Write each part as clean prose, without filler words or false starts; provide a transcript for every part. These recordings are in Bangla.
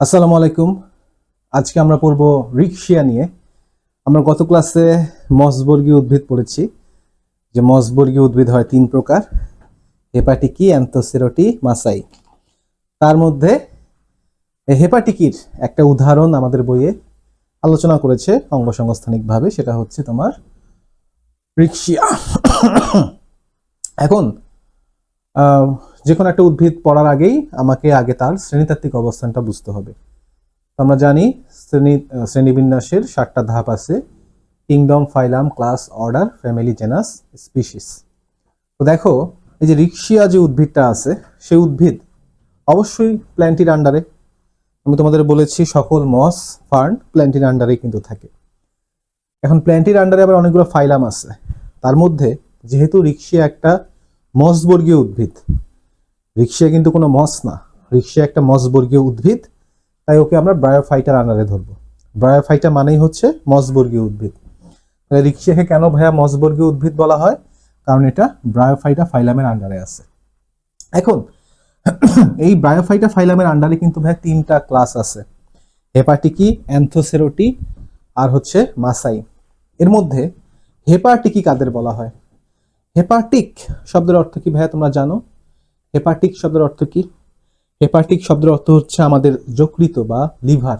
আসসালামু আলাইকুম। আজকে আমরা পড়ব রিকশিয়া নিয়ে। আমরা গত ক্লাসে মসবর্গীয় উদ্ভিদ পড়েছি, যে মসবর্গীয় উদ্ভিদ হয় তিন প্রকার: হেপাটিকি, অ্যান্থোসেরোটি, মাসাই। তার মধ্যে হেপাটিকির একটা উদাহরণ আমাদের বইয়ে আলোচনা করেছে অঙ্গসংস্থানিকভাবে, সেটা হচ্ছে তোমার রিকশিয়া। এখন যে কোনো একটা উদ্ভিদ পড়ার আগেই আমাকে আগে তার শ্রেণীতাত্ত্বিক অবস্থানটা বুঝতে হবে। আমরা জানি শ্রেণীবিন্যাসের 7টা ধাপ আছে: kingdom, phylum, class, order, family, genus, species. তো দেখো, এই যে রিকশিয়া যে উদ্ভিদটা আছে, সেই উদ্ভিদ অবশ্যই প্ল্যান্টির আন্ডারে। আমি তোমাদের বলেছি সকল মস, ফার্ন প্ল্যান্টির আন্ডারেই কিন্তু থাকে। এখন প্ল্যান্টির আন্ডারে আবার অনেকগুলো ফাইলাম আছে। তার মধ্যে যেহেতু রিকশিয়া একটা মসবর্গীয় উদ্ভিদ, রিকশিয়া কিন্তু কোনো মস না, রিকশিয়া একটা মসবর্গীয় উদ্ভিদ, তাই ওকে আমরা ব্রায়োফাইটার আন্ডারে ধরবো। ব্রায়োফাইটা মানেই হচ্ছে মসবর্গীয় উদ্ভিদ। রিকশিয়াকে কেন ভাইয়া মসবর্গীয় উদ্ভিদ বলা হয়? কারণ এটা ব্রায়োফাইটা ফাইলামের আন্ডারে আছে। এখন এই ব্রায়োফাইটা ফাইলামের আন্ডারে কিন্তু ভাইয়া 3টা ক্লাস আছে: হেপাটিকি, অ্যান্থোসেরোটি আর হচ্ছে মাসাই। এর মধ্যে হেপাটিকি কাদের বলা হয়? হেপাটিক শব্দের অর্থ কি ভাইয়া তোমরা জানো? হেপাটিক শব্দের অর্থ কি? হেপাটিক শব্দের অর্থ হচ্ছে আমাদের যকৃত বা লিভার।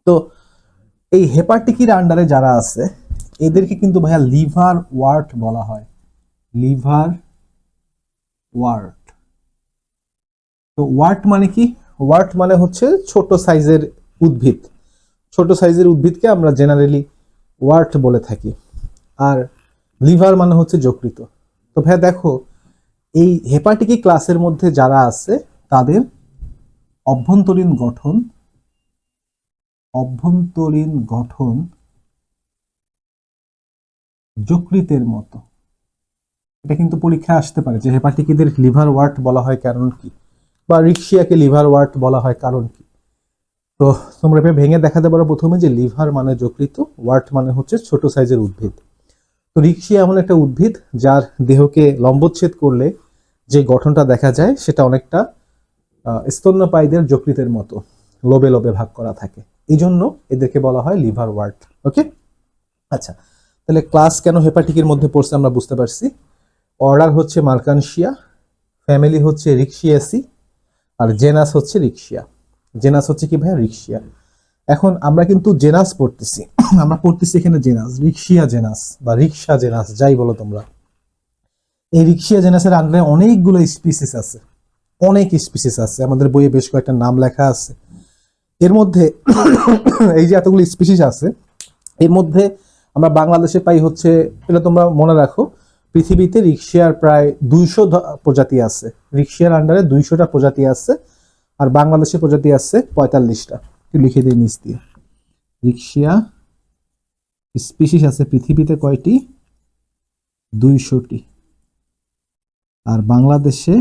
তো এই হেপাটিকির আন্ডারে যারা আছে এদেরকে কিন্তু ভাইয়া লিভার ওয়ার্ট বলা হয়। Liver wart. তো ওয়ার্ট মানে কি? ওয়ার্ট মানে হচ্ছে ছোট সাইজের উদ্ভিদ। ছোট সাইজের উদ্ভিদকে আমরা জেনারেলি ওয়ার্ট বলে থাকি। আর লিভার মানে হচ্ছে যকৃত। তো ভাইয়া দেখো, এই হেপাটিকি ক্লাসের মধ্যে যারা আছে তাদের অভ্যন্তরীণ গঠন যকৃতের মতো। এটা কিন্তু পরীক্ষায় আসতে পারে যে হেপাটিকিদের লিভার ওয়ার্ট বলা হয় কারণ কি, বা রিকশিয়াকে লিভার ওয়ার্ট বলা হয় কারণ কি। তো তোমরা ভেঙে দেখাতে পারো প্রথমে যে লিভার মানে যকৃত, ওয়ার্ট মানে হচ্ছে ছোট সাইজের উদ্ভিদ। তো রিকশিয়া এমন একটা উদ্ভিদ যার দেহকে লম্বচ্ছেদ করলে যে গঠনটা দেখা যায় সেটা অনেকটা স্তন্যপায়ীদের যকৃতের মতো লোবে লোবে ভাগ করা থাকে। এই জন্য এদেরকে বলা হয় লিভার ওয়ার্ট। ওকে, আচ্ছা, তাহলে ক্লাস কেন হেপাটিকের মধ্যে পড়ছে আমরা বুঝতে পারছি। অর্ডার হচ্ছে মার্কানশিয়া, ফ্যামিলি হচ্ছে রিকশিয়াসি, আর জেনাস হচ্ছে রিকশিয়া। জেনাস হচ্ছে কি ভাইয়া? রিকশিয়া। এখন আমরা কিন্তু জেনাস পড়তেছি, আমরা পড়তেছি এখানে জেনাস, রিকশিয়া জেনাস বা রিকশা জেনাস, যাই বলো তোমরা। এই রিকশিয়া জেনাসের আন্ডারে অনেকগুলো স্পিসিস আছে, অনেক স্পিসিস আছে, আমাদের বইয়ে বেশ কয়েকটা নাম লেখা আছে। এর মধ্যে এই যে এতগুলো স্পিসিস আছে, এর মধ্যে আমরা বাংলাদেশে পাই হচ্ছে, এটা তোমরা মনে রাখো, পৃথিবীতে রিকশিয়ার প্রায় 200 প্রজাতি আছে। রিকশিয়ার আন্ডারে 200টা প্রজাতি আছে, আর বাংলাদেশে প্রজাতি আছে 45টা। লিখে দিই নিচ দিয়ে, রিকশিয়া স্পিসিস আছে পৃথিবীতে কয়টি? 200টি, আর বাংলাদেশে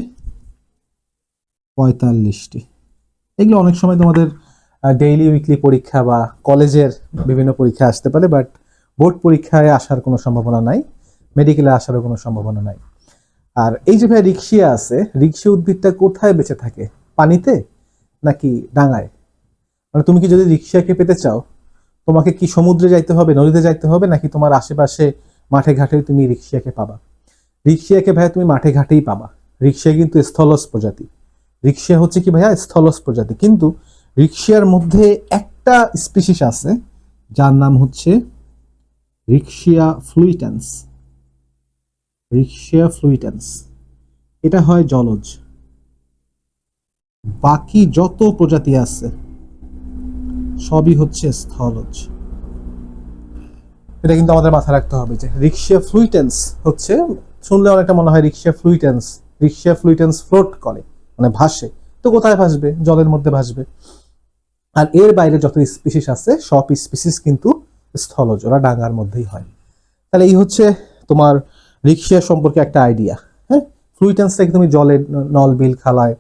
45টি। এগুলো অনেক সময় তোমাদের ডেইলি উইকলি পরীক্ষা বা কলেজের বিভিন্ন পরীক্ষা আসতে পারে, বাট বোর্ড পরীক্ষায় আসার কোনো সম্ভাবনা নাই, মেডিকেলে আসারও কোনো সম্ভাবনা নাই। আর এই যে ভাই রিকশিয়া আছে, রিকশিয়া উদ্ভিদটা কোথায় বেঁচে থাকে? পানিতে নাকি ডাঙায়? মানে তুমি কি যদি রিকশিয়াকে পেতে চাও, তোমাকে কি সমুদ্রে যাইতে হবে, নদীতে যাইতে হবে, নাকি তোমার আশেপাশে মাঠে ঘাটে তুমি রিকশিয়াকে পাবা? রিকশিয়াকে ভাইয়া তুমি মাঠে ঘাটেই পাবা। রিকশিয়া কিন্তু স্থলজ প্রজাতি। রিকশিয়া হচ্ছে কি ভাইয়া? স্থলজ প্রজাতি। কিন্তু রিকশিয়ার মধ্যে একটা স্পিসিস আছে যার নাম হচ্ছে রিকশিয়া ফ্লুইটেন্স। রিকশিয়া ফ্লুইটেন্স, এটা হয় জলজ। বাকি যত প্রজাতি আছে সবই হচ্ছে স্থলজ। এটা কিন্তু আমাদের মাথায় রাখতে হবে যে রিকশিয়া ফ্লুইটেন্স হচ্ছে, শুনলে অনেকটা মনে হয় রিকশিয়া ফ্লুইটেন্স, রিকশিয়া ফ্লুইটেন্স ফ্লোট করে, মানে ভাসে। তো কোথায় ভাসবে? জলের মধ্যে ভাসবে। আর এর বাইরে যত স্পিসিস আছে সব স্পিসিস কিন্তু স্থলজ, ওরা ডাঙার মধ্যেই হয়। তাহলে এই হচ্ছে তোমার রিকশিয়া সম্পর্কে একটা আইডিয়া। হ্যাঁ, ফ্লুইটেন্সটাকে তুমি জলে, নল বিল, খালায়,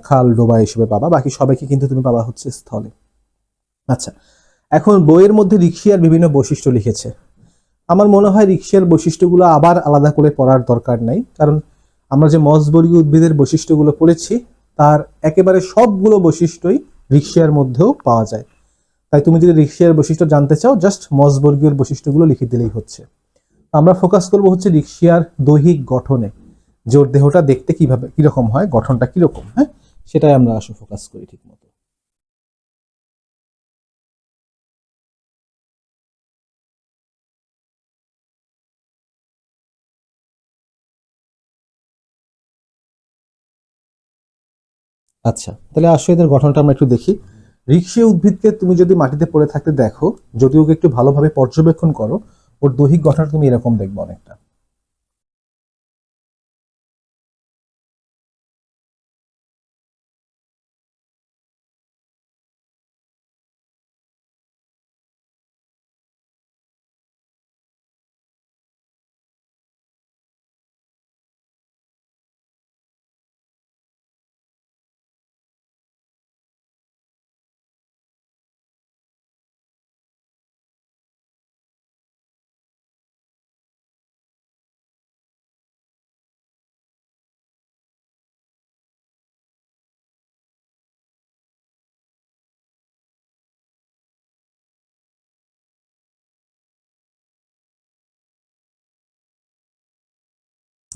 খাল ডোবা হিসেবে পাবা, বাকি সবাইকে কিন্তু তুমি পাবা হচ্ছে স্থলে। আচ্ছা, এখন বইয়ের মধ্যে রিকশিয়ার বিভিন্ন বৈশিষ্ট্য লিখেছে। আমার মনে হয় রিকশিয়ার বৈশিষ্ট্যগুলো আবার আলাদা করে পড়ার দরকার নাই, কারণ আমরা যে মসবর্গীয় উদ্ভিদের বৈশিষ্ট্যগুলো পড়েছি তার একেবারে সবগুলো বৈশিষ্ট্যই রিকশিয়ার মধ্যেও পাওয়া যায়। তাই তুমি যদি রিকশিয়ার বৈশিষ্ট্য জানতে চাও, জাস্ট মসবর্গীয় বৈশিষ্ট্যগুলো লিখে দিলেই হচ্ছে। আমরা ফোকাস করব হচ্ছে রিকশিয়ার দৈহিক গঠনে, যে ওর দেহটা দেখতে কিভাবে কিরকম হয়, গঠনটা কিরকম, হ্যাঁ, সেটাই আমরা আসলে ফোকাস করি ঠিক মতো। আচ্ছা, তাহলে আসলে এদের গঠনটা আমরা একটু দেখি। রিকশিয়া উদ্ভিদকে তুমি যদি মাটিতে পড়ে থাকতে দেখো, যদি ওকে একটু ভালোভাবে পর্যবেক্ষণ করো, ওর দৈহিক গঠনটা তুমি এরকম দেখবে অনেকটা।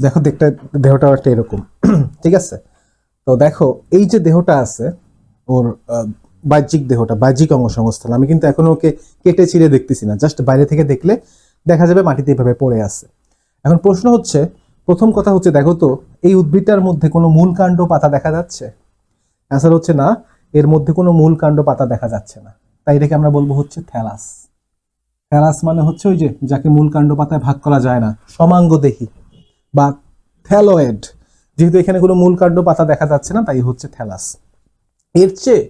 দেখো দেখতে দেহটা একটা এরকম ঠিক আছে। তো দেখো এই যে দেহটা আছে ওর, বাহ্যিক দেহটা, বাহ্যিক অঙ্গসংস্থান, আমি কিন্তু এখন ওকে কেটে ছিঁড়ে দেখতেছি না, জাস্ট বাইরে থেকে দেখলে দেখা যাবে মাটিতে এভাবে পড়ে আছে। এখন প্রশ্ন হচ্ছে, প্রথম কথা হচ্ছে দেখো তো এই উদ্ভিদটার মধ্যে কোনো মূল কাণ্ড পাতা দেখা যাচ্ছে? অ্যান্সার হচ্ছে না, এর মধ্যে কোনো মূল কাণ্ড পাতা দেখা যাচ্ছে না। তাই এটাকে আমরা বলবো হচ্ছে থ্যালাস। থ্যালাস মানে হচ্ছে ওই যে যাকে মূল কাণ্ড পাতায় ভাগ করা যায় না, সমাঙ্গদেহী বা থ্যালয়েড। যেহেতু এখানে কোনো মূল কাণ্ড পাতা দেখা যাচ্ছে না, তাই হচ্ছে থ্যালাস। এর চেয়ে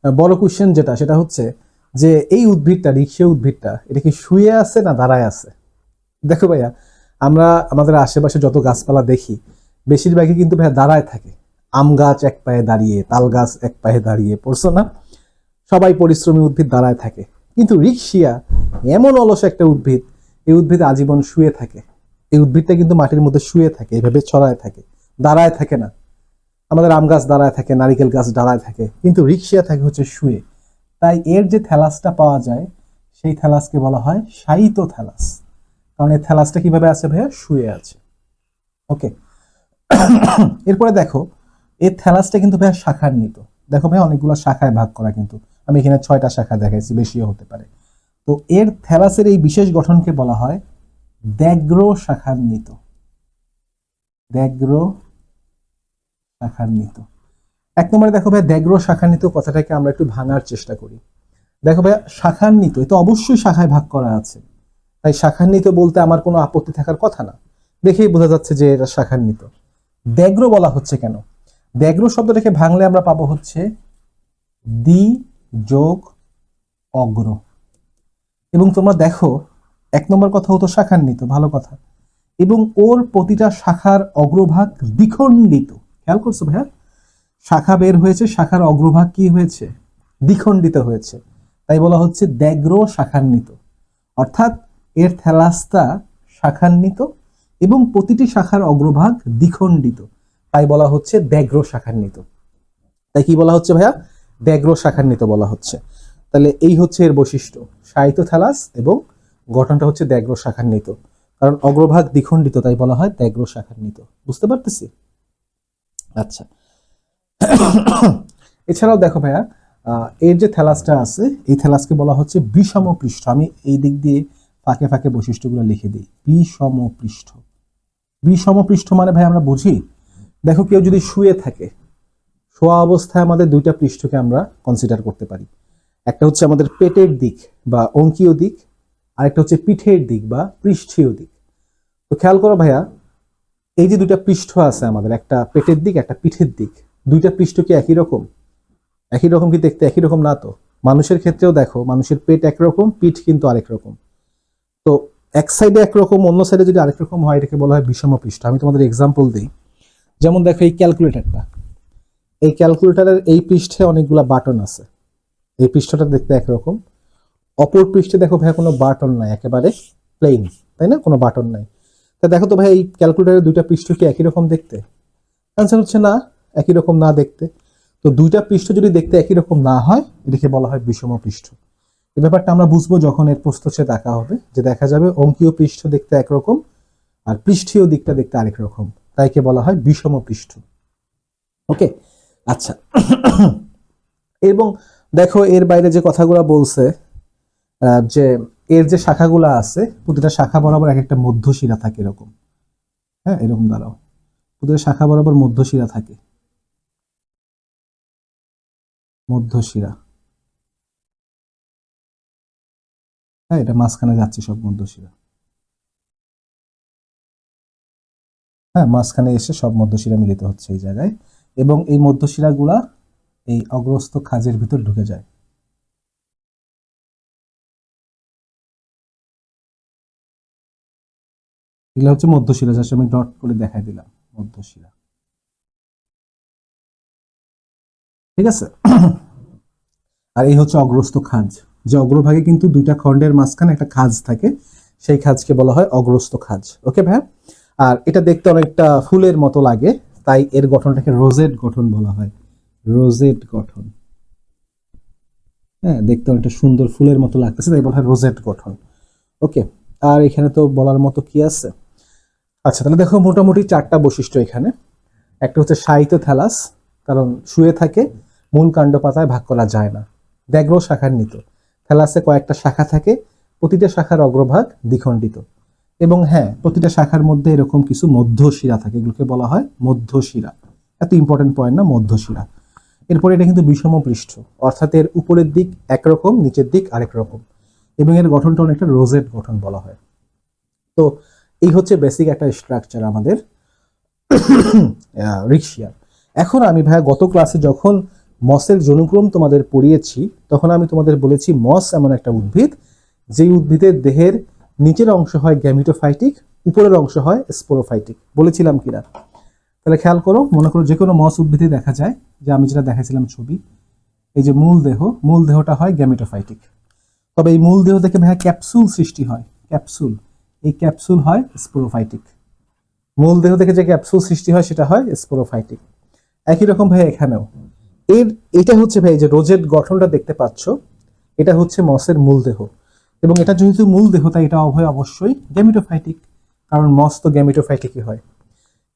বড় কোশ্চেন যেটা, সেটা হচ্ছে যে এই উদ্ভিদটা, রিকশিয়া উদ্ভিদটা, এটা কি শুয়ে আছে না দাঁড়ায় আছে? দেখো ভাইয়া, আমরা আমাদের আশেপাশে যত গাছপালা দেখি, বেশিরভাগই কিন্তু ভাইয়া দাঁড়ায় থাকে। আম গাছ এক পায়ে দাঁড়িয়ে, তাল গাছ এক পায়ে দাঁড়িয়ে, পড়ছো না? সবাই পরিশ্রমী উদ্ভিদ দাঁড়ায় থাকে। কিন্তু রিকশিয়া এমন অলস একটা উদ্ভিদ, এই উদ্ভিদ আজীবন শুয়ে থাকে। এই উদ্ভিদটা কিন্তু মাটির মধ্যে শুয়ে থাকে, এভাবে ছড়ায় থাকে, দাঁড়ায় থাকে না। আমাদের আম গাছ দাঁড়ায় থাকে, নারিকেল গাছ দাঁড়ায় থাকে, কিন্তু রিকশিয়া থাকে হচ্ছে শুয়ে। তাই এর যে থ্যালাসটা পাওয়া যায়, সেই থ্যালাসকে বলা হয় শায়িত থ্যালাস। কারণ এই থ্যালাসটা কিভাবে আছে ভাইয়া? শুয়ে আছে। ওকে, এরপরে দেখো এই থ্যালাসটা কিন্তু ভাইয়া শাখান্বিত। দেখো ভাইয়া অনেকগুলো শাখায় ভাগ করা, কিন্তু আমি এখানে 6টা শাখা দেখাইছি, বেশিও হতে পারে। তো এর থ্যালাসের এই বিশেষ গঠনকে বলা হয় দ্যাগ্র শাখান্বিত। দ্যাগ্র শাখান্বিত। এক নম্বরে দেখো ভাই, দ্যাগ্র শাখান্বিত কথাটাকে আমরা একটু ভাঙার চেষ্টা করি। দেখো ভাই, শাখান্বিত এ তো অবশ্যই শাখায় ভাগ করা আছে, তাই শাখান্বিত বলতে আমার কোনো আপত্তি থাকার কথা না, দেখেই বোঝা যাচ্ছে যে এটা শাখান্বিত। দ্যাগ্র বলা হচ্ছে কেন? দ্যাগ্র শব্দটাকে ভাঙলে আমরা পাবো হচ্ছে দ্বি যোগ অগ্র। এবং তোমরা দেখো, এক নম্বর কথা হতো শাখান্বিত, ভালো কথা, এবং ওর প্রতিটা শাখার অগ্রভাগ দ্বিখণ্ডিত। খেয়াল করছো ভাইয়া? শাখা বের হয়েছে, শাখার অগ্রভাগ কি হয়েছে? দ্বিখণ্ডিত হয়েছে। তাই বলা হচ্ছে দ্যাগ্র শাখান্বিত। অর্থাৎ এর থ্যালাসটা শাখান্বিত এবং প্রতিটি শাখার অগ্রভাগ দ্বিখণ্ডিত, তাই বলা হচ্ছে দ্যাগ্র শাখান্বিত। তাই কি বলা হচ্ছে ভাইয়া? দ্যাগ্র শাখান্বিত বলা হচ্ছে। তাহলে এই হচ্ছে এর বৈশিষ্ট্য, শায়িত থ্যালাস এবং গঠনটা হচ্ছে দ্যাগ্র শাখান্বিত। কারণ অগ্রভাগ দ্বিখণ্ডিত, তাই বলা হয় দ্যাগ্র শাখান্বিত। বুঝতে পারতেছি? আচ্ছা, এছাড়াও দেখো ভাইয়া, এর যে থ্যালাসটা আছে, এই থ্যালাসকে বলা হচ্ছে বিষম পৃষ্ঠ। আমি এই দিক দিয়ে ফাঁকে ফাঁকে বৈশিষ্ট্যগুলো লিখে দিই। বিষম পৃষ্ঠ। বিষম পৃষ্ঠ মানে ভাই আমরা বুঝি, দেখো কেউ যদি শুয়ে থাকে, শোয়া অবস্থায় আমাদের দুইটা পৃষ্ঠকে আমরা কনসিডার করতে পারি। একটা হচ্ছে আমাদের পেটের দিক বা অঙ্কীয় দিক, আরেকটা হচ্ছে পিঠের দিক বা পৃষ্ঠীয় দিক। তো খেয়াল করো ভাইয়া, এই যে দুইটা পৃষ্ঠ আছে আমাদের, একটা পেটের দিক, একটা পিঠের দিক, দুইটা পৃষ্ঠ কি একই রকম? একই রকম কি দেখতে? একই রকম না তো। মানুষের ক্ষেত্রেও দেখো, মানুষের পেট একরকম, পিঠ কিন্তু আরেক রকম। তো এক সাইডে একরকম, অন্য সাইডে যদি আরেক রকম হয়, এটাকে বলা হয় বিষম পৃষ্ঠ। আমি তোমাদের এক্সাম্পল দিই। যেমন দেখো এই ক্যালকুলেটরটা, এই ক্যালকুলেটরের এই পৃষ্ঠে অনেকগুলা বাটন আছে, এই পৃষ্ঠটা দেখতে একরকম। অপর পৃষ্ঠে দেখো ভাই কোনো বাটন নাই, একেবারে প্লেন, তাই না? কোনো বাটন নাই। তা দেখো তো ভাই, এই ক্যালকুলেটরের দুইটা পৃষ্ঠ কি একই রকম দেখতে? অ্যান্সার হচ্ছে না, একই রকম না দেখতে। তো দুইটা পৃষ্ঠ যদি দেখতে একই রকম না হয় এটাকে বলা হয় বিষম পৃষ্ঠ। এই ব্যাপারটা আমরা বুঝবো যখন এর প্রস্থচ্ছেদ আঁকা হবে, যে দেখা যাবে অঙ্কীয় পৃষ্ঠ দেখতে একরকম আর পৃষ্ঠীয় দিকটা দেখতে আরেক রকম, তাইকে বলা হয় বিষম পৃষ্ঠ। ওকে, আচ্ছা। এবং দেখো এর বাইরে যে কথাগুলো বলছে, যে এর যে শাখাগুলো আছে প্রতিটা শাখা বরাবর এক একটা মধ্যশিরা থাকে এরকম। হ্যাঁ, এরকম দাঁড়াও, প্রতিটা শাখা বরাবর মধ্যশিরা থাকে, মধ্যশিরা। হ্যাঁ, এটা মাঝখানে যাচ্ছে সব মধ্যশিরা। হ্যাঁ, মাঝখানে এসে সব মধ্যশিরা মিলিত হচ্ছে এই জায়গায়, এবং এই মধ্যশিরাগুলা এই অগ্রস্থ খাঁজের ভিতর ঢুকে যায়। এগুলো হচ্ছে মধ্যশিরা, যা আমি ডট করে দেখাই দিলাম, মধ্যশিরা। ঠিক আছে। আর এই হচ্ছে অগ্রস্থ খাঁজ, যে অগ্রভাগে কিন্তু দুইটা খণ্ডের মাঝখানে একটা খাঁজ থাকে, সেই খাঁজকে বলা হয় অগ্রস্থ খাঁজ। ওকে ভাই, আর এটা দেখতে অনেকটা ফুলের মতো লাগে, তাই এর গঠনটাকে রোজেট গঠন বলা হয়, রোজেট গঠন। হ্যাঁ, দেখতে অনেকটা সুন্দর ফুলের মতো লাগতেছে, তাই বলা হয় রোজেট গঠন। ওকে, আর এখানে তো বলার মতো কি আছে? আচ্ছা, তাহলে দেখো মোটামুটি চারটা বৈশিষ্ট্য এখানে। একটা হচ্ছে শায়িত থ্যালাস, কারণ শুয়ে থাকে, মূল কাণ্ড পাতায় ভাগ করা যায় না, ব্যাঘ্র শাখান্বিত। থ্যালাসে কয়েকটা শাখা থাকে, প্রতিটা শাখার অগ্রভাগ দ্বিখণ্ডিত, এবং হ্যাঁ, প্রতিটা শাখার মধ্যে এরকম কিছু মধ্যশিরা থাকে, এগুলোকে বলা হয় মধ্যশিরা। এত ইম্পর্টেন্ট পয়েন্ট না, মধ্যশিরা। এরপরে এটা কিন্তু বিষম পৃষ্ঠ, অর্থাৎ এর উপরের দিক একরকম, নিচের দিক আরেক রকম, এবং এর গঠনটা অনেকটা রোজেট গঠন বলা হয়। তো এই হচ্ছে বেসিক একটা স্ট্রাকচার আমাদের রিক্সিয়ার। এখন আমি ভাইয়া গত ক্লাসে যখন মসের জনুক্রম তোমাদের পড়িয়েছি, তখন আমি তোমাদের বলেছি মস এমন একটা উদ্ভিদ যেই উদ্ভিদের দেহের নিচের অংশ হয় গ্যামিটোফাইটিক, উপরের অংশ হয় স্পোরোফাইটিক, বলেছিলাম কিনা? তাহলে খেয়াল করো, মনে করো যে কোনো মস উদ্ভিদে দেখা যায় যে আমি যেটা দেখাছিলাম ছবি, এই যে মূল দেহ, মূল দেহটা হয় গ্যামিটোফাইটিক, তবে এই মূল দেহ থেকে ভাইয়া ক্যাপসুল সৃষ্টি হয়, ক্যাপসুল, এই ক্যাপসুল হয় স্পোরোফাইটিক। মূল দেহ থেকে যে ক্যাপসুল সৃষ্টি হয় সেটা হয় স্পোরোফাইটিক। একই রকম ভাই এখানেও এটা হচ্ছে ভাই যে রোজেট গঠনটা দেখতে পাচ্ছ, এটা হচ্ছে মসের মূল দেহ, এবং এটা যেহেতু মূল দেহ তাই এটা অবশ্যই গ্যামিটোফাইটিক, কারণ মস তো গ্যামিটোফাইটিকই হয়।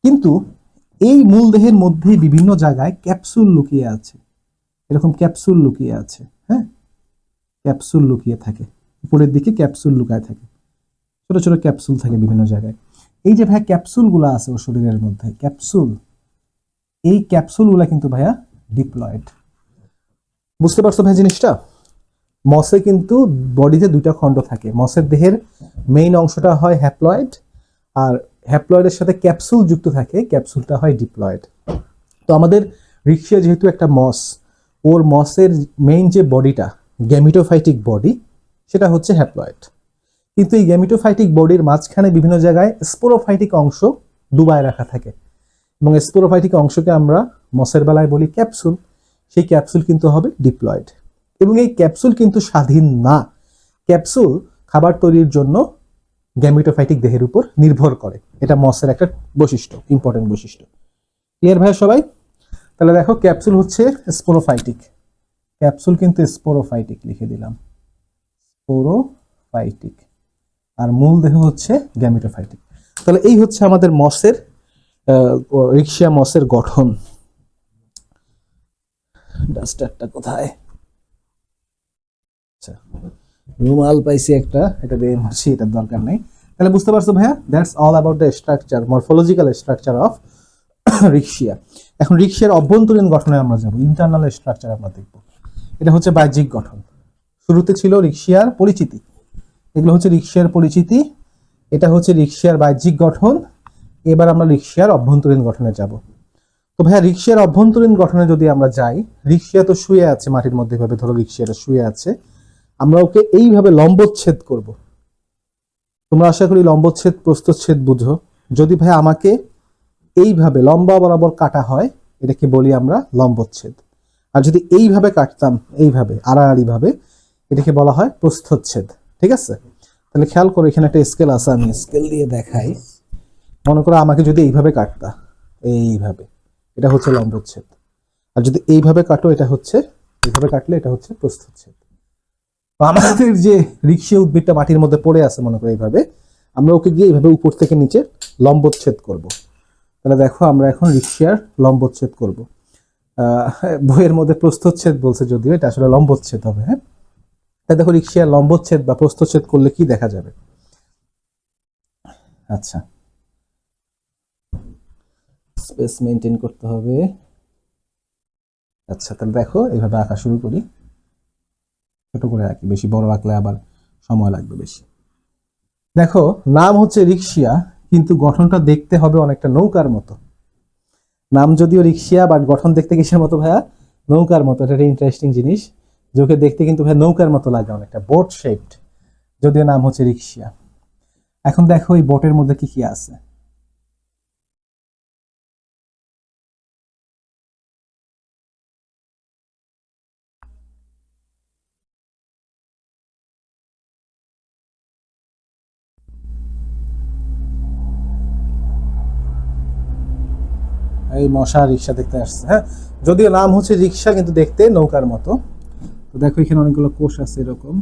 কিন্তু এই মূল দেহের মধ্যেই বিভিন্ন জায়গায় ক্যাপসুল লুকিয়ে আছে, এরকম ক্যাপসুল লুকিয়ে আছে। হ্যাঁ, ক্যাপসুল লুকিয়ে থাকে, উপরের দিকে ক্যাপসুল লুকায় থাকে, ছোট ছোট ক্যাপসুল থাকে বিভিন্ন জায়গায়। এই যে ভাই ক্যাপসুলগুলো আছে ওর শরীরের মধ্যে, ক্যাপসুল, এই ক্যাপসুলগুলো কিন্তু ভাইয়া ডিপ্লয়েড। বুঝতে পারছো ভাই জিনিসটা? মসে কিন্তু বডিতে দুইটা খণ্ড থাকে, মসের দেহের মেইন অংশটা হয় হ্যাপ্লয়েড, আর হ্যাপ্লয়েডের সাথে ক্যাপসুল যুক্ত থাকে, ক্যাপসুলটা হয় ডিপ্লয়েড। তো আমাদের রিক্সিয়া যেহেতু একটা মস, ওর মসের মেইন যে বডিটা গ্যামিটোফাইটিক বডি, সেটা হচ্ছে হ্যাপ্লয়েড। কিন্তু এই গ্যামিটোফাইটিক বডির মাঝখানে বিভিন্ন জায়গায় স্পোরোফাইটিক অংশ ডুবায় রাখা থাকে, এবং স্পোরোফাইটিক অংশকে আমরা মসের বেলায় বলি ক্যাপসুল। সেই ক্যাপসুল কিন্তু হবে ডিপ্লয়েড, এবং এই ক্যাপসুল কিন্তু স্বাধীন না, ক্যাপসুল খাবার তৈরির জন্য গ্যামিটোফাইটিক দেহের উপর নির্ভর করে। এটা মসের একটা বৈশিষ্ট্য, ইম্পর্টেন্ট বৈশিষ্ট্য। ক্লিয়ার ভাই সবাই? তাহলে দেখো ক্যাপসুল হচ্ছে স্পোরোফাইটিক, ক্যাপসুল কিন্তু স্পোরোফাইটিক লিখে দিলাম, স্পোরোফাইটিক, আর মূল দেহ হচ্ছে গ্যামিটোফাইটিক। তাহলে এই হচ্ছে আমাদের মসের রিক্সিয়া মসের গঠন। ডাস্টারটা কোথায়? আচ্ছা, রুমাল পাইছি একটা, এটা দিয়ে মুছি, এটার দরকার নেই। তাহলে বুঝতে পারছো ভাইয়া, that's all about the structure, morphological structure of রিক্সিয়া। এখন রিক্সিয়ার অভ্যন্তরীণ গঠনে আমরা যাব, ইন্টারনাল স্ট্রাকচার আমরা দেখব। এটা হচ্ছে বাহ্যিক গঠন। শুরুতে ছিল রিক্সিয়ার পরিচিতি, এগুলো হচ্ছে রিক্সিয়ার পরিচিতি, এটা হচ্ছে রিক্সিয়ার বাহ্যিক গঠন। এবার আমরা রিক্সিয়ার অভ্যন্তরীণ গঠনে যাব। তো ভাইয়া রিক্সিয়ার অভ্যন্তরীণ গঠনে যদি আমরা যাই, রিক্সিয়া তো শুয়ে আছে মাটির মধ্যে, ভাবে ধরো রিক্সিয়াটা শুয়ে আছে, আমরা ওকে এইভাবে লম্বচ্ছেদ করব। তোমরা আশা করি লম্বচ্ছেদ প্রস্থচ্ছেদ বুঝো। যদি ভাই আমাকে এইভাবে লম্বা বরাবর কাটা হয়, এটাকে বলি আমরা লম্বচ্ছেদ। আর যদি এইভাবে কাটতাম, এইভাবে আড়াআড়ি ভাবে, এটাকে বলা হয় প্রস্থচ্ছেদ। ঠিক আছে? তাহলে খেয়াল করো, এখানে একটা স্কেল আছে, আমি স্কেল দিয়ে দেখাই। মনে করো আমাকে যদি এইভাবে কাটতা, এইভাবে, এটা হচ্ছে লম্বচ্ছেদ। আর যদি এইভাবে কাটো এটা হচ্ছে, এইভাবে কাটলে এটা হচ্ছে প্রস্থচ্ছেদ। আমাদের যে রিক্সা উদ্ভিদটা মাটির মধ্যে পড়ে আছে মনে করি এইভাবে, আমরা ওকে গিয়ে এইভাবে উপর থেকে নিচে লম্বচ্ছেদ করব। তাহলে দেখো আমরা এখন রিক্সার লম্বচ্ছেদ করব। বইয়ের মধ্যে প্রস্থচ্ছেদ বলছে, যদিও এটা আসলে লম্বচ্ছেদ হবে। হ্যাঁ, তাই দেখো রিক্সার লম্বচ্ছেদ বা প্রস্থচ্ছেদ করলে কি দেখা যাবে। আচ্ছা, স্পেস মেনটেন করতে হবে। আচ্ছা, তাহলে দেখো এইভাবে আঁকা শুরু করি, ছোট করে আঁকি, বেশি বড় আঁকলে আবার সময় লাগবে বেশি। দেখো নাম হচ্ছে রিক্সিয়া, কিন্তু গঠনটা দেখতে হবে অনেকটা নৌকার মতো। নাম যদিও রিক্সিয়া, বাট গঠন দেখতে কিসের মতো ভাইয়া? নৌকার মতো। এটা একটা ইন্টারেস্টিং জিনিস, যোকে দেখতে কিন্তু ভাইয়া নৌকার মতো লাগে অনেকটা, বোট শেপড, যদিও নাম হচ্ছে রিক্সিয়া। এখন দেখো এই বোটের মধ্যে কি কি আছে। এই মশা রিক্সা দেখতে আসছে। হ্যাঁ, যদিও নাম হচ্ছে রিক্সা কিন্তু দেখতে নৌকার মতো। তো দেখো এখানে অনেকগুলো কোষ আছে এরকম।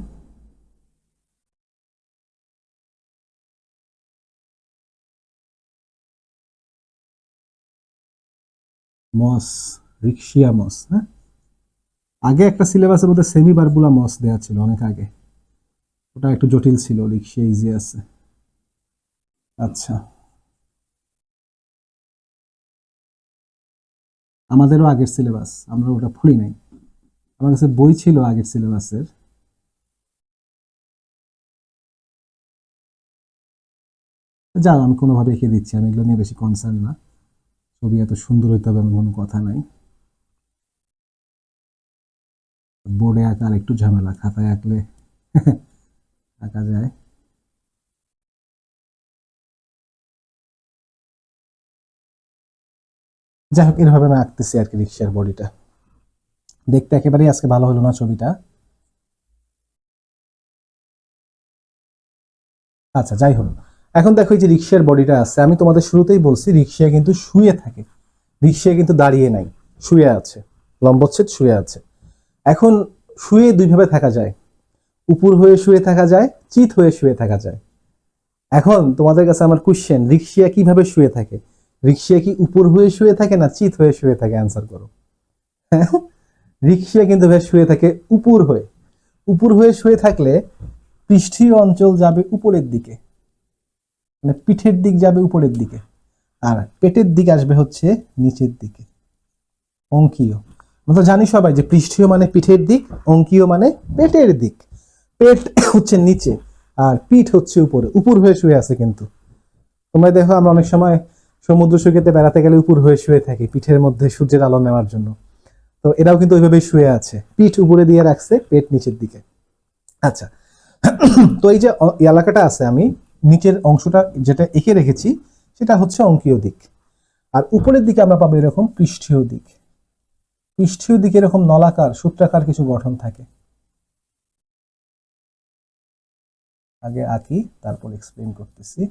মস, রিক্সিয়া মস। হ্যাঁ, আগে একটা সিলেবাসের মধ্যে সেমি বারবুলা মস দেওয়া ছিল অনেক আগে, ওটা একটু জটিল ছিল, রিক্সিয়া ইজি আছে। আচ্ছা, আমাদেরও আগের সিলেবাস, আমরা ওটা পড়ি নাই, আমার কাছে বই ছিল আগের সিলেবাসের। যাও, আমি কোনোভাবে এঁকে দিচ্ছি, আমি এগুলো নিয়ে বেশি কনসার্ন না। ছবি এত সুন্দর হইতে হবে এমন কোনো কথা নাই। বোর্ডে আঁকা আর একটু ঝামেলা, খাতায় আঁকলে আঁকা যায়। যাই হোক, এরভাবে আমি আঁকতেছি আর কি রিক্সার বডিটা। দেখতে একেবারেই আজকে ভালো হলো না ছবিটা। আচ্ছা, যাই হোক, এখন দেখো এই যে রিক্সার বডিটা আছে, আমি তোমাদের শুরুতেই বলছি রিক্সা কিন্তু শুয়ে থাকে, রিক্সা কিন্তু দাঁড়িয়ে নাই, শুয়ে আছে, লম্বচ্ছেদ শুয়ে আছে। এখন শুয়ে দুইভাবে থাকা যায়, উপর হয়ে শুয়ে থাকা যায়, চিত হয়ে শুয়ে থাকা যায়। এখন তোমাদের কাছে আমার কোশ্চেন, রিক্সা কিভাবে শুয়ে থাকে? রিক্সা কি উপর হয়ে শুয়ে থাকে না চিত হয়ে শুয়ে থাকে? অ্যান্সার করো। রিক্সা কিন্তু ভাই শুয়ে থাকে উপর হয়ে। উপর হয়ে শুয়ে থাকলে পৃষ্ঠীয় অঞ্চল যাবে উপরের দিকে, মানে পিঠের দিক যাবে উপরের দিকে, আর পেটের দিক আসবে হচ্ছে নিচের দিকে, অঙ্কীয়। আমরা তো জানি সবাই যে পৃষ্ঠীয় মানে পিঠের দিক, অঙ্কীয় মানে পেটের দিক। পেট হচ্ছে নিচে আর পিঠ হচ্ছে উপরে, উপর হয়ে শুয়ে আছে। কিন্তু তোমরা দেখো আমরা অনেক সময় সমুদ্র সৈকতে বেড়াতে গেলে উপর হয়ে শুয়ে থাকি পিঠের মধ্যে সূর্যের আলো নেওয়ার জন্য। তো এরাও কিন্তু ওইভাবেই শুয়ে আছে, পিঠ উপরে দিয়ে রাখছে, পেট নিচের দিকে। আচ্ছা, তো এই যে এলাকাটা আছে, আমি নিচের অংশটা যেটা এঁকে রেখেছি সেটা হচ্ছে অঙ্কীয় দিক, আর উপরের দিকে আমরা পাবো এরকম পৃষ্ঠীয় দিক। পৃষ্ঠীয় দিকে এরকম নলাকার সূত্রাকার কিছু গঠন থাকে। আগে আঁকি, তারপর এক্সপ্লেন করতেছি।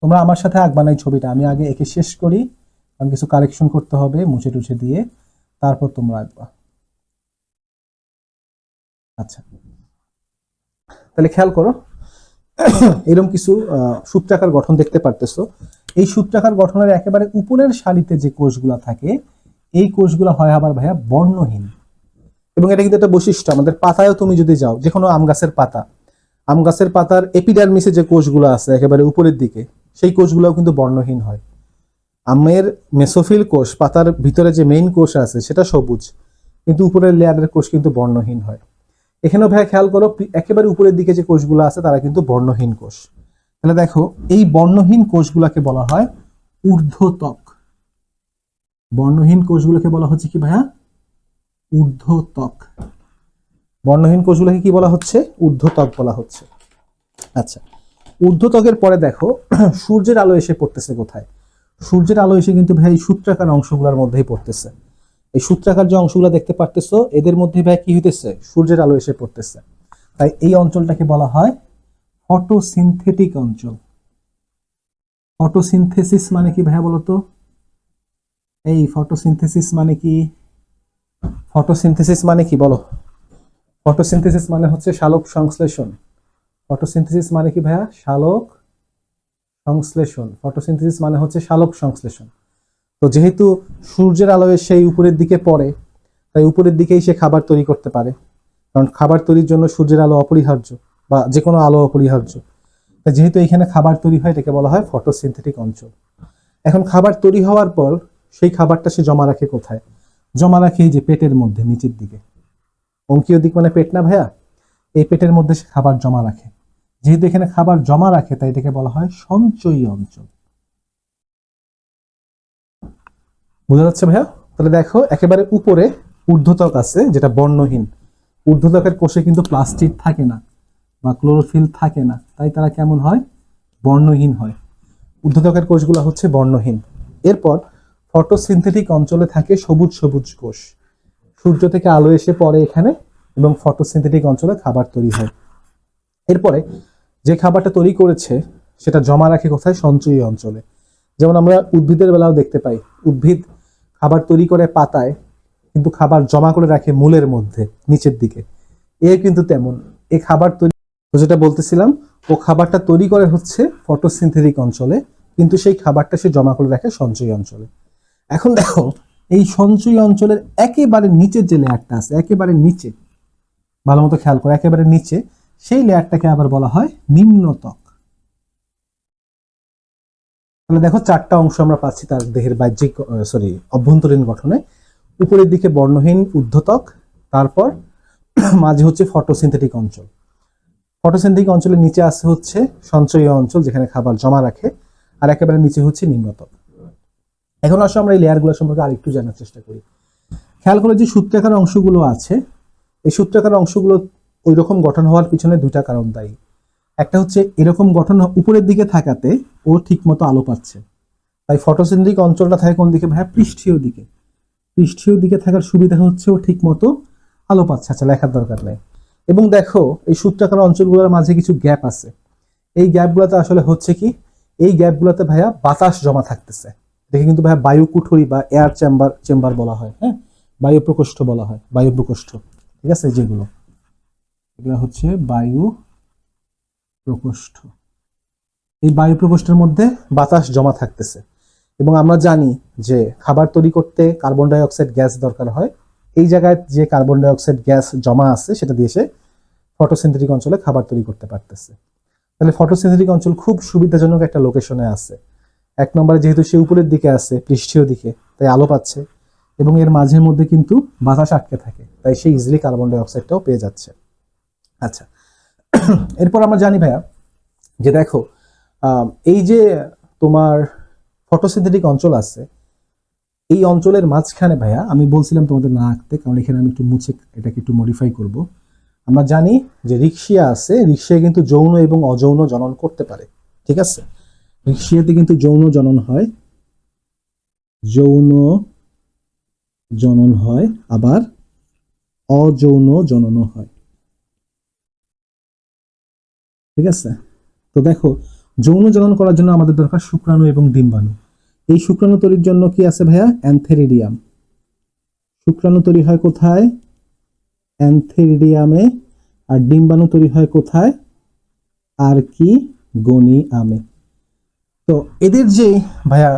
তোমরা আমার সাথে আঁকবা না এই ছবিটা, আমি আগে এঁকে শেষ করি, কারণ কিছু কারেকশন করতে হবে মুছে টুছে দিয়ে, তারপর তোমরা আঁকবা। আচ্ছা, তাহলে খেয়াল করো, এরকম কিছু সূত্রাকার গঠন দেখতে পারতেছো। এই সূত্রাকার গঠনের একেবারে উপরের সারিতে যে কোষগুলো থাকে, এই কোষগুলো হয় আবার ভাইয়া বর্ণহীন। এবং এটা কিন্তু একটা বৈশিষ্ট্য, আমাদের পাতায়ও তুমি যদি যাও, যে কোনো আম গাছের পাতা, আম গাছের পাতার এপিডার্মিসে যে কোষগুলো আছে একেবারে উপরের দিকে, সেই কোষগুলোও কিন্তু বর্ণহীন হয়। আমের মেসোফিল কোষ, পাতার ভিতরে যে মেইন কোষ আছে সেটা সবুজ, কিন্তু উপরের লেয়ারের কোষ কিন্তু বর্ণহীন হয়। এখানেও ভাই খেয়াল করো, একেবারে উপরের দিকে যে কোষগুলো আছে তারা কিন্তু বর্ণহীন কোষ। তাহলে দেখো এই বর্ণহীন কোষগুলোকে বলা হয় ঊর্ধ্বত্বক। বর্ণহীন কোষগুলোকে বলা হচ্ছে কি ভাইয়া? ঊর্ধ্বত্বক। বর্ণহীন কোষগুলোকে কি বলা হচ্ছে? ঊর্ধ্বত্বক বলা হচ্ছে। আচ্ছা, ঊর্ধ্বত্বকের পরে দেখো সূর্যের আলো এসে পড়তেছে কোথায়? সূর্যের আলো এসে কিন্তু ভাই সূত্রাকার অংশগুলোর মধ্যেই পড়তেছে। এই সূত্রাকার যে অংশগুলো দেখতে পারতেছো এদের মধ্যে ভাই কি হইতেছে? সূর্যের আলো এসে পড়তেছে। তাই এই অঞ্চলটাকে বলা হয় ফটোসিনথেটিক অঞ্চল। ফটোসিনথেসিস মানে কি ভাইয়া বলতো? এই ফটোসিনথেসিস মানে কি? ফটোসিনথেসিস মানে কি বলো? ফটোসিনথেসিস মানে হচ্ছে সালোক সংশ্লেষণ। ফটোসিনথেসিস মানে কি ভাইয়া? সালোক সংশ্লেষণ। ফটোসিনথেসিস মানে হচ্ছে সালোক সংশ্লেষণ। তো যেহেতু সূর্যের আলো সেই উপরের দিকে পড়ে, তাই উপরের দিকেই সে খাবার তৈরি করতে পারে, কারণ খাবার তৈরির জন্য সূর্যের আলো অপরিহার্য, বা যে কোনো আলো অপরিহার্য। তাই যেহেতু এখানে খাবার তৈরি হয়, এটাকে বলা হয় ফটোসিনথেটিক অঞ্চল। এখন খাবার তৈরি হওয়ার পর সেই খাবারটা সে জমা রাখে কোথায়? জমা রাখে এই যে পেটের মধ্যে, নিচের দিকে। অঙ্কীয় দিক মানে পেট না ভাইয়া? এই পেটের মধ্যে সে খাবার জমা রাখে। যেহেতু এখানে খাবার জমা রাখে, তাই এটাকে বলা হয় সঞ্চয়ী অঞ্চল। বোঝা যাচ্ছে ভাইয়া? তাহলে দেখো, একেবারে উপরে ঊর্ধ্বত্বক আছে, যেটা বর্ণহীন। ঊর্ধ্বত্বকের কোষে কিন্তু প্লাস্টিড থাকে না বা ক্লোরোফিল থাকে না, তাই তারা কেমন হয়? বর্ণহীন হয়। ঊর্ধ্বত্বকের কোষগুলো হচ্ছে বর্ণহীন। এরপর ফটোসিনথেটিক অঞ্চলে থাকে সবুজ সবুজ কোষ। সূর্য থেকে আলো এসে পড়ে এখানে, এবং ফটোসিনথেটিক অঞ্চলে খাবার তৈরি হয়। এরপরে যে খাবারটা তৈরি করেছে সেটা জমা রাখে কোথায়? সঞ্চয়ী অঞ্চলে। যেমন আমরা উদ্ভিদের বেলাও দেখতে পাই, উদ্ভিদ খাবার তৈরি করে পাতায়, কিন্তু খাবার জমা করে রাখে মূলের মধ্যে, নিচের দিকে। এ কিন্তু তেমন, এই খাবার তৈরি, তো যেটা বলতেছিলাম, ও খাবারটা তৈরি করে হচ্ছে ফটোসিনথেটিক অঞ্চলে, কিন্তু সেই খাবারটা সে জমা করে রাখে সঞ্চয়ী অঞ্চলে। এখন দেখো, এই সঞ্চয়ী অঞ্চলের একেবারে নিচের যে লেয়ারটা আছে, একেবারে নিচে, ভালো মতো খেয়াল করো, একেবারে নিচে, সেই লেয়ারটাকে আবার বলা হয় নিম্নত্বক। তাহলে দেখো, চারটা অংশ আমরা পাচ্ছি তার দেহের বাহ্যিক, অভ্যন্তরীণ গঠনে। উপরের দিকে বর্ণহীন ঊর্ধ্বত্বক, তারপর মাঝে হচ্ছে ফটোসিনথেটিক অঞ্চল। ফটোসিনথেটিক অঞ্চলের নিচে আছে হচ্ছে সঞ্চয়ী অঞ্চল, যেখানে খাবার জমা রাখে, আর একেবারে নিচে হচ্ছে নিম্নত্বক। এখন আসলে আমরা এই লেয়ারগুলো সম্পর্কে আরেকটু জানার চেষ্টা করি। খেয়াল করে যে সূত্রাকার অংশগুলো আছে, এই সূত্রাকার অংশগুলো ওই রকম গঠন হওয়ার পিছনে দুইটা কারণ দায়ী। একটা হচ্ছে এরকম গঠন উপরের দিকে থাকাতে ও ঠিক মতো আলো পাচ্ছে। তাই ফটোসিনথেটিক অঞ্চলটা থাকে কোন দিকে ভাইয়া? পৃষ্ঠীয় দিকে। পৃষ্ঠীয় দিকে থাকার সুবিধা হচ্ছে ও ঠিক মতো আলো পাচ্ছে। আচ্ছা, লেখার দরকার নেই। এবং দেখো, এই সূত্রাকার অঞ্চলগুলোর মাঝে কিছু গ্যাপ আছে। এই গ্যাপগুলোতে আসলে হচ্ছে কি, এই গ্যাপগুলোতে ভাইয়া বাতাস জমা থাকতেছে। দেখে কিন্তু ভাইয়া বায়ু কুঠুরি বা এয়ার চেম্বার চেম্বার বলা হয়, হ্যাঁ, বায়ু প্রকোষ্ঠ বলা হয়, বায়ু প্রকোষ্ঠ। ঠিক আছে, যেগুলো, এগুলো হচ্ছে বায়ু প্রকোষ্ঠ। এই বায়ু প্রকোষ্ঠের মধ্যে বাতাস জমা থাকতেছে। এবং আমরা জানি যে খাবার তৈরি করতে কার্বন ডাই অক্সাইড গ্যাস দরকার হয়। এই জায়গায় যে কার্বন ডাই অক্সাইড গ্যাস জমা আছে, সেটা দিয়ে সে ফটোসিনথেটিক অঞ্চলে খাবার তৈরি করতে পারতেছে। তাহলে ফটোসিনথেটিক অঞ্চল খুব সুবিধাজনক একটা লোকেশনে আছে। এক নম্বরে যেহেতু সে উপরের দিকে আছে, পৃষ্ঠীয় দিকে, তাই আলো পাচ্ছে, এবং এর মাঝে মধ্যে কিন্তু বাতাস আটকে থাকে, তাই সে ইজিলি কার্বন ডাই অক্সাইডটাও পেয়ে যাচ্ছে। আচ্ছা, এরপর আমরা জানি ভাইয়া যে দেখো, এই যে তোমার ফটোসিনথেটিক অঞ্চল আছে, এই অঞ্চলের মাঝখানে ভাইয়া আমি বলছিলাম তোমাদের না আঁকতে, কারণ এখানে আমি একটু মুছে এটাকে একটু মডিফাই করব। আমরা জানি যে রিক্সিয়া আছে, রিক্সিয়া কিন্তু যৌন এবং অযৌন জনন করতে পারে। ঠিক আছে, রিক্সিয়াতে কিন্তু যৌন জনন হয়, যৌন জনন হয়, আবার অযৌন জননও হয়। ঠিক আছে, তো দেখো, যৌন জনন করার জন্য আমাদের দরকার শুক্রাণু এবং ডিম্বাণু। এই শুক্রাণু তৈরির জন্য কি আছে ভাইয়া? অ্যান্থেরিডিয়াম। শুক্রাণু তৈরি হয় কোথায়? অ্যান্থেরিডিয়ামে। আর ডিম্বাণু তৈরি হয় কোথায়? আর্কিগোনিয়ামে। তো এদের যে ভাইয়া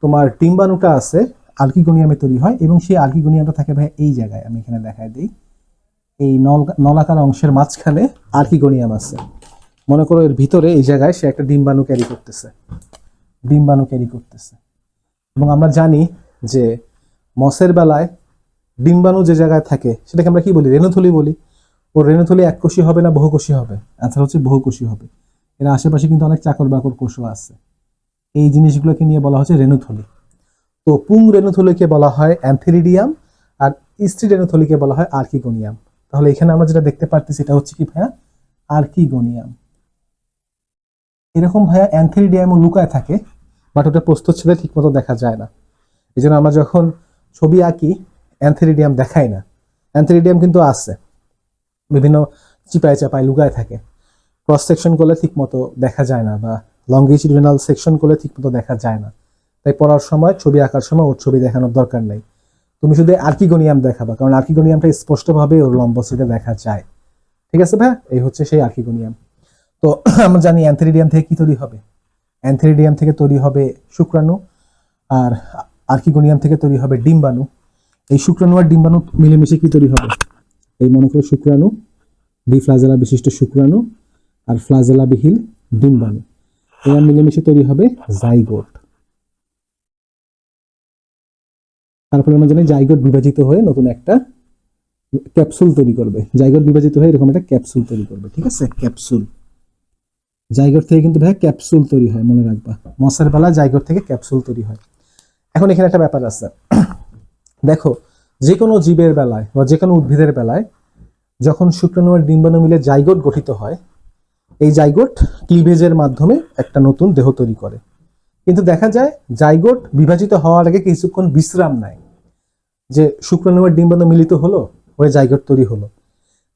তোমার ডিম্বাণুটা আছে, আর্কিগোনিয়ামে তৈরি হয়, এবং সেই আর্কিগোনিয়ামটা থাকে ভাইয়া এই জায়গায়, আমি এখানে দেখাই দিই। এই নলাকার অংশের মাঝখানে আর্কিগোনিয়াম আছে। মনে করো এর ভিতরে এই জায়গায় সে একটা ডিম্বাণু ক্যারি করতেছে, ডিম্বাণু ক্যারি করতেছে। এবং আমরা জানি যে মসের বেলায় ডিম্বাণু যে জায়গায় থাকে সেটাকে আমরা কি বলি? রেণুথলি বলি। ও রেণুথলি এককোষী হবে না বহুকোষী হবে? আচ্ছা, হচ্ছে বহুকোষী হবে। এর আশেপাশে কিন্তু অনেক চাকর বাকর কোষও আছে। এই জিনিসগুলোকে নিয়ে বলা হচ্ছে রেণুথলি। তো পুং রেণুথলিকে বলা হয় অ্যান্থেরিডিয়াম, আর স্ত্রী রেণুথলিকে বলা হয় আর্কিগোনিয়াম। তাহলে এখানে আমরা যেটা দেখতে পারতেছি এটা হচ্ছে কি ভাইয়া? আর্কিগোনিয়াম। এরকম ভাইয়া অ্যান্থেরিডিয়ামও লুকায় থাকে, বাট ওটা প্রস্থচ্ছেদে ঠিক মতো দেখা যায় না। এই জন্য আমরা যখন ছবি আঁকি অ্যান্থেরিডিয়াম দেখাই না। অ্যান্থেরিডিয়াম কিন্তু আছে, বিভিন্ন চিপায় চাপায় লুকায় থাকে। ক্রস সেকশন করলে ঠিক মতো দেখা যায় না, বা লঙ্গিটিউডিনাল সেকশন করলে ঠিক মতো দেখা যায় না। তাই পড়ার সময় ছবি আঁকার সময় ওর ছবি দেখানোর দরকার নেই, তুমি শুধু আর্কিগোনিয়াম দেখাবা, কারণ আর্কিগোনিয়ামটা স্পষ্টভাবে ওর লম্বসিতে দেখা যায়। ঠিক আছে ভাই, এই হচ্ছে সেই আর্কিগোনিয়াম। তো আমরা জানি অ্যান্থেরিডিয়াম থেকে কি তৈরি হবে, অ্যান্থেরিডিয়াম থেকে তৈরি হবে শুক্রাণু, আর আর্কিগোনিয়াম থেকে তৈরি হবে ডিম্বাণু। এই শুক্রাণু আর ডিম্বাণু মিলেমিশে কি তৈরি হবে, এই মনে করো শুক্রাণু, ডিফ্লাজেলা বিশিষ্ট শুক্রাণু আর ফ্লাজেলাবিহীন ডিম্বাণু, এরা মিলেমিশে তৈরি হবে জাইগোট। তারপরে আমরা জানি জাইগোট বিভাজিত হয়ে নতুন একটা ক্যাপসুল তৈরি করবে, জাইগোট বিভাজিত হয়ে এরকম একটা ক্যাপসুল তৈরি করবে। ঠিক আছে, ক্যাপসুল, জাইগোট থেকে কিন্তু ভাই ক্যাপসুল তৈরি হয়, মনে রাখবা, মসের বেলা জাইগোট থেকে ক্যাপসুল তৈরি হয়। এখন এখানে একটা ব্যাপার আছে, দেখো যে কোনো জীবের বেলায় বা যে কোনো উদ্ভিদের বেলায় যখন শুক্রাণু আর ডিম্বাণু মিলে জাইগোট গঠিত হয়, এই জাইগোট ক্লিভেজের মাধ্যমে একটা নতুন দেহ তৈরি করে। কিন্তু দেখা যায় জাইগোট বিভাজিত হওয়ার আগে কিছুক্ষণ বিশ্রাম নেয়, যে শুক্রাণু আর ডিম্বাণু মিলিত হলো, হয়ে জাইগোট তৈরি হলো,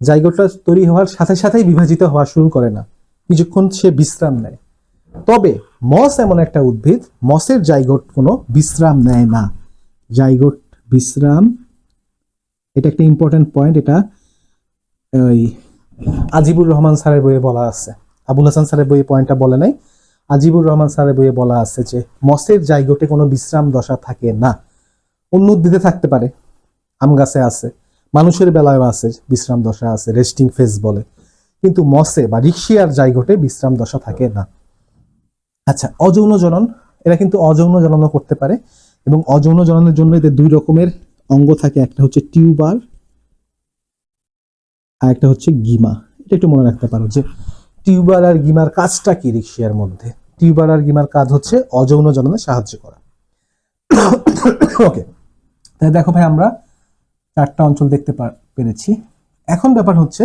জাইগোটটা তৈরি হওয়ার সাথে সাথেই বিভাজিত হওয়া শুরু করে না, কিছুক্ষণ সে বিশ্রাম নেয়। তবে মস এমন একটা উদ্ভিদ, মসের জাইগোট কোনো বিশ্রাম নেয় না, জাইগোট বিশ্রাম, এটা একটা ইম্পর্টেন্ট পয়েন্ট। এটা ওই আজিবুর রহমান স্যারের বইয়ে বলা আছে, আবুল হাসান স্যারের বইয়ে পয়েন্টটা বলে নাই, আজিবুর রহমান স্যারের বইয়ে বলা আছে যে মসের জাইগোটে কোনো বিশ্রাম দশা থাকে না। অন্য উদ্ভিদে থাকতে পারে, আম গাছে আছে, মানুষের বেলায়ও আছে বিশ্রাম দশা আছে, রেস্টিং ফেজ বলে, কিন্তু মসে বা রিক্সিয়ার জাইগোটে বিশ্রাম দশা থাকে না। আচ্ছা, অযৌন জনন, এরা কিন্তু অযৌন জননও করতে পারে, এবং অযৌন জননের জন্য এদের দুই রকমের অঙ্গ থাকে, একটা হচ্ছে টিউবার আর একটা হচ্ছে গিমা। এটা একটু মনে রাখতে পারো যে টিউবার আর গিমার কাজটা কি রিক্সিয়ার মধ্যে, টিউবার আর গিমার কাজ হচ্ছে অযৌন জননে সাহায্য করা। ওকে, তাহলে দেখো ভাই আমরা 4টা অঞ্চল দেখতে পেরেছি। এখন ব্যাপার হচ্ছে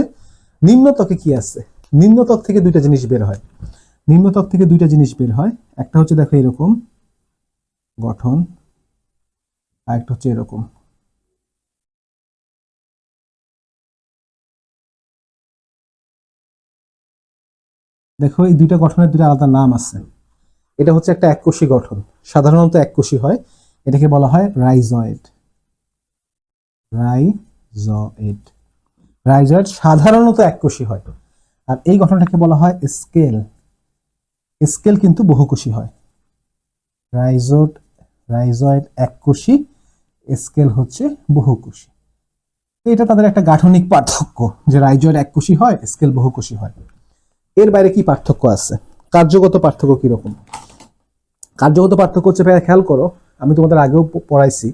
নিম্নত্বকে কি আছে, নিম্নত্বক থেকে 2টা জিনিস বের হয়, নিম্নত্বক থেকে 2টা জিনিস বের হয়, একটা হচ্ছে দেখো এরকম গঠন, আর একটা হচ্ছে এরকম। দেখো এই 2টা গঠনের 2টা আলাদা নাম আছে। এটা হচ্ছে একটা এককোষী গঠন, সাধারণত এককোষী হয়, এটাকে বলা হয় রাইজয়েড। রাইজয়েড, রাইজয়েড সাধারণত এককোষী হয়। আর এই গঠনটাকে বলা হয় স্কেল, স্কেল কিন্তু বহুকোষী হয়। রাইজয়েড, রাইজয়েড এককোষী, স্কেল হচ্ছে বহুকোষী। এটা তাদের একটা গাঠনিক পার্থক্য, যে রাইজয়েড এককোষী হয়, স্কেল বহুকোষী হয়। এর বাইরে কি পার্থক্য আছে, কার্যগত পার্থক্য কিরকম? কার্যগত পার্থক্য হচ্ছে ভাই, খেয়াল করো, আমি তোমাদের আগেও পড়াইছি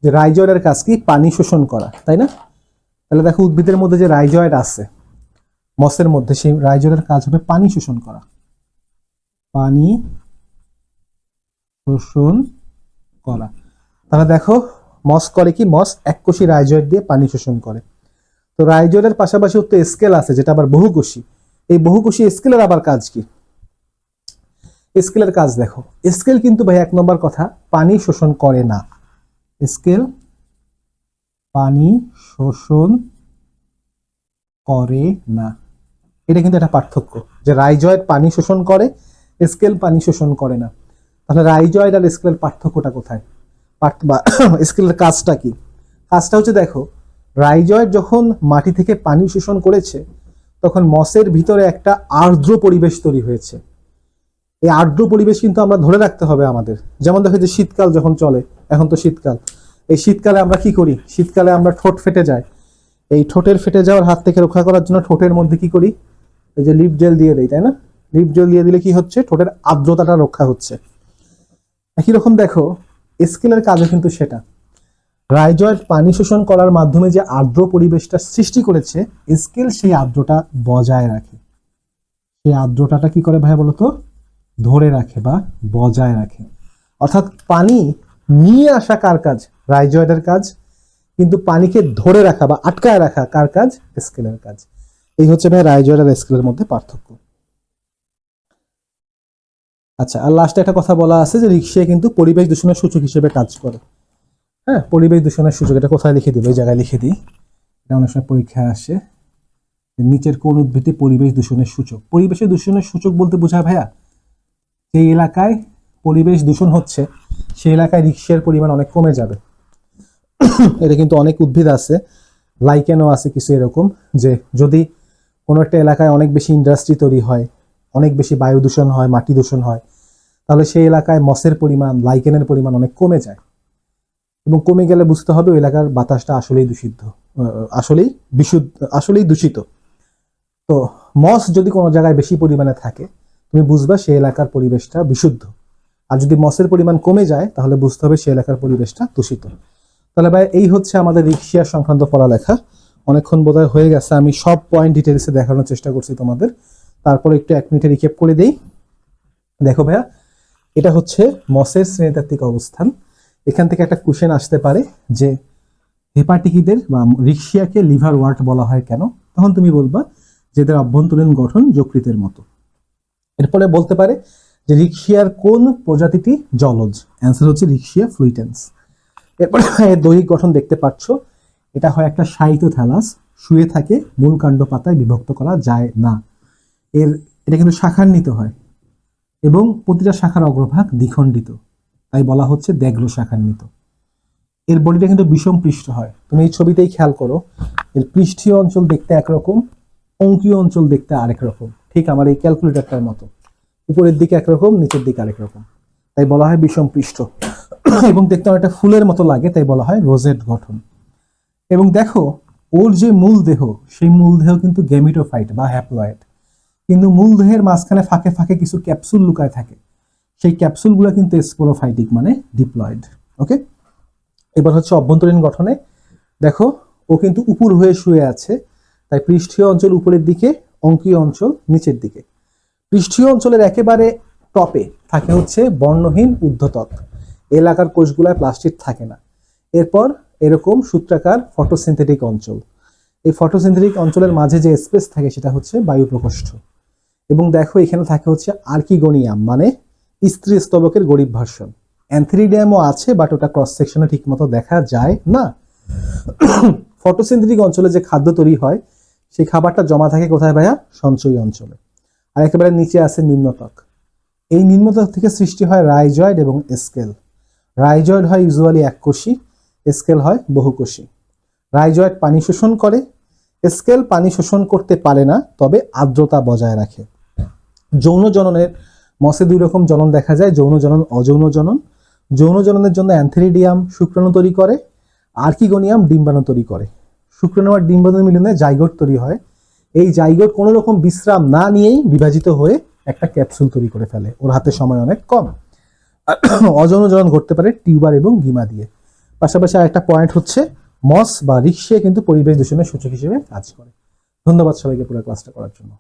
যে রাইজয়েডের কাজ কি, পানি শোষণ করা, তাই না? তাহলে দেখো উদ্ভিদের মধ্যে যে রাইজয়েড আছে মসের মধ্যে, সেই রাইজয়েডের কাজ হবে পানি শোষণ করা, পানি শোষণ করা। তাহলে দেখো মস করে কি, মস এককোষী রাইজয়েড দিয়ে পানি শোষণ করে। তো রাইজয়েডের পাশাপাশি তো স্কেল আছে যেটা আবার বহুকোষী, এই বহুকোষী স্কেলের আবার কাজ কি? স্কেলের কাজ দেখো, স্কেল কিন্তু ভাই 1 নম্বর কথা পানি শোষণ করে না, স্কেল পানি শোষণ করে না। এটা কিন্তু একটা পার্থক্য, যে রাইজয়েড পানি শোষণ করে, স্কেল পানি শোষণ করে না। তাহলে রাইজয়েড আর স্কেলের পার্থক্যটা কোথায়, স্কেলের কাজটা কি? কাজটা হচ্ছে দেখো, রাইজয়েড যখন মাটি থেকে পানি শোষণ করেছে, তখন মসের ভিতরে একটা আর্দ্র পরিবেশ তৈরি হয়েছে। এই আর্দ্র পরিবেশ কিন্তু আমরা ধরে রাখতে হবে আমাদের। যেমন দেখো যে শীতকাল যখন চলে, এখন তো শীতকাল, এই শীতকালে আমরা কি করি, শীতকালে আমরা ঠোঁট ফেটে যায়, এই ঠোঁটের ফেটে যাওয়ার হাত থেকে রক্ষা করার জন্য ঠোঁটের মধ্যে কি করি, এই যে লিপ জেল দিয়ে দেয়, তাই না? লিপ জেল দিয়ে দিলে কি হচ্ছে, ঠোঁটের আর্দ্রতাটা রক্ষা হচ্ছে। একই রকম দেখো স্কেলের কাজও কিন্তু সেটা, রাইজয়েড পানি শোষণ করার মাধ্যমে যে আর্দ্র পরিবেশটা সৃষ্টি করেছে, স্কেল সেই আর্দ্রতা বজায় রাখে। সেই আর্দ্রতাটা কি করে ভাই বলতো, ধরে রাখে বা বজায় রাখে। অর্থাৎ পানি নিয়ে আসা কার কাজ, রাইজয়েডের কাজ, কিন্তু পানিকে ধরে রাখা বা আটকায় রাখা কার কাজ, স্কেলের কাজ। এই হচ্ছে ভাই রাইজয়েড আর স্কেলের মধ্যে পার্থক্য। আচ্ছা, আর লাস্টে একটা কথা বলা আছে যে রিক্সা কিন্তু পরিবেশ দূষণের সূচক হিসেবে কাজ করে। হ্যাঁ, পরিবেশ দূষণের সূচক, এটা কোথায় লিখে দিই, ওই জায়গায় লিখে দিই, এটা অনেক সময় পরীক্ষায় আসে। নিচের কোন উদ্ভিদে পরিবেশ দূষণের সূচক, পরিবেশের দূষণের সূচক বলতে বোঝায় ভাইয়া, সেই এলাকায় পরিবেশ দূষণ হচ্ছে সেই এলাকায় রিক্সিয়ার পরিমাণ অনেক কমে যাবে। এটা কিন্তু অনেক উদ্ভিদ আছে, লাইকেনও আছে কিছু এরকম, যে যদি কোনো একটা এলাকায় অনেক বেশি ইন্ডাস্ট্রি তৈরি হয়, অনেক বেশি বায়ু দূষণ হয়, মাটি দূষণ হয়, তাহলে সেই এলাকায় মসের পরিমাণ, লাইকেনের পরিমাণ অনেক কমে যায়। এবং কমে গেলে বুঝতে হবে ওই এলাকার বাতাসটা আসলেই আসলেই দূষিত। তো মস যদি কোনো জায়গায় বেশি পরিমাণে থাকে, তুমি বুঝবা সেই এলাকার পরিবেশটা বিশুদ্ধ। আর যদি মসের পরিমাণ কমে যায় তাহলে বুঝতে হবে সেই এলাকার পরিবেশটা দূষিত। তাহলে ভাই এই হচ্ছে আমাদের রিক্সিয়া সংক্রান্ত পড়ালেখা। অনেকক্ষণ বোধহয় হয়ে গেছে, আমি সব পয়েন্ট ডিটেলসে দেখানোর চেষ্টা করছি তোমাদের। তারপরে একটু 1 মিনিটে রিক্যাপ করে দেই। দেখো ভাইয়া, এটা হচ্ছে মসের শ্রেণীতাত্ত্বিক অবস্থান। এখান থেকে একটা কোশ্চেন আসতে পারে যে হেপাটিকিদের বা রিক্সিয়াকে লিভার ওয়ার্ট বলা হয় কেন? তখন তুমি বলবা যে এদের অভ্যন্তরীণ গঠন যকৃতের মতো। এরপরে বলতে পারে যে রিক্সিয়ার কোন প্রজাতিটি জলজ? অ্যান্সার হচ্ছে রিক্সিয়া ফ্লুইটেন্স। এরপরে এর দৈহিক গঠন দেখতে পাচ্ছ, এটা হয় একটা সাইটোথ্যালাস, শুয়ে থাকে, মূল কাণ্ড পাতায় বিভক্ত করা যায় না। এটা কিন্তু শাখান্বিত হয় এবং প্রতিটা শাখার অগ্রভাগ দ্বিখণ্ডিত, তাই বলা হচ্ছে দ্যাগ্র শাখান্বিত। এর বডিটা কিন্তু বিষম পৃষ্ঠ হয়, তুমি এই ছবিতেই খেয়াল করো, এর পৃষ্ঠীয় অঞ্চল দেখতে একরকম, অঙ্কীয় অঞ্চল দেখতে আরেক রকম, ঠিক আমার এই ক্যালকুলেটরটার মতো, উপরের দিকে একরকম, নিচের দিকে আরেক রকম, তাই বলা হয় বিষম পৃষ্ঠ। এবং দেখতে অনেকটা ফুলের মতো লাগে, তাই বলা হয় রোজেট গঠন। এবং দেখো ওর যে মূল দেহ, সেই মূল দেহ কিন্তু গ্যামিটোফাইট বা হ্যাপ্লয়েড, কিন্তু মূল দেহের মাঝখানে ফাঁকে ফাঁকে কিছু ক্যাপসুল লুকায় থাকে, সেই ক্যাপসুলগুলো কিন্তু স্পোরোফাইটিক মানে ডিপ্লয়েড। ওকে, এবার হচ্ছে অভ্যন্তরীণ গঠনে। দেখো ও কিন্তু উপর হয়ে শুয়ে আছে, তাই পৃষ্ঠীয় অঞ্চল উপরের দিকে, অঙ্কীয় অঞ্চল নিচের দিকে। পৃষ্ঠীয় অঞ্চলের একেবারে টপে থাকে হচ্ছে বর্ণহীন ঊর্ধ্বত্বক, এলাকার কোষগুলায় প্লাস্টিক থাকে না। এরপর এরকম সূত্রাকার ফটোসিনথেটিক অঞ্চল, এই ফটোসিনথেটিক অঞ্চলের মাঝে যে স্পেস থাকে সেটা হচ্ছে বায়ু প্রকোষ্ঠ। এবং দেখো এখানে থাকে হচ্ছে আর্কিগোনিয়াম মানে স্ত্রী স্তবকের গরিব ভার্সন। অ্যান্থেরিডিয়ামও আছে, বাট ওটা ক্রস সেকশনে ঠিক মতো দেখা যায় না। ফটোসিনথেটিক অঞ্চলে যে খাদ্য তৈরি হয় সেই খাবারটা জমা থাকে কোথায় ভাইয়া? সঞ্চয়ী অঞ্চলে। আর একেবারে নিচে আছে নিম্নত্বক, এই নিম্নত্বক থেকে সৃষ্টি হয় রাইজয়েড এবং স্কেল। রাইজয়েড হয় ইউজুয়ালি এককোষী, স্কেল হয় বহুকোষী। রাইজয়েড পানি শোষণ করে, স্কেল পানি শোষণ করতে পারে না, তবে আর্দ্রতা বজায় রাখে। যৌন জননের মসে 2 রকম জনন দেখা যায়, যৌন জনন, অযৌন জনন। যৌন জননের জন্য অ্যান্থেরিডিয়াম শুক্রাণু তৈরি করে, আর্কিগোনিয়াম ডিম্বাণু তৈরি করে। শুক্রাণু আর ডিম্বাণু মিলনে জাইগোট তৈরি হয়। এই জাইগোট কোনো রকম বিশ্রাম না নিয়েই বিভাজিত হয়ে একটা ক্যাপসুল তৈরি করে ফেলে, ওর হাতে সময় অনেক কম। অযৌন জনন ঘটতে পারে টিউবার এবং গিমা দিয়ে। পাশাপাশি আরেকটা পয়েন্ট হচ্ছে মস বা রিক্সিয়া কিন্তু পরিবেশ দূষণের সূচক হিসেবে কাজ করে। ধন্যবাদ সবাইকে পুরো ক্লাসটা করার জন্য।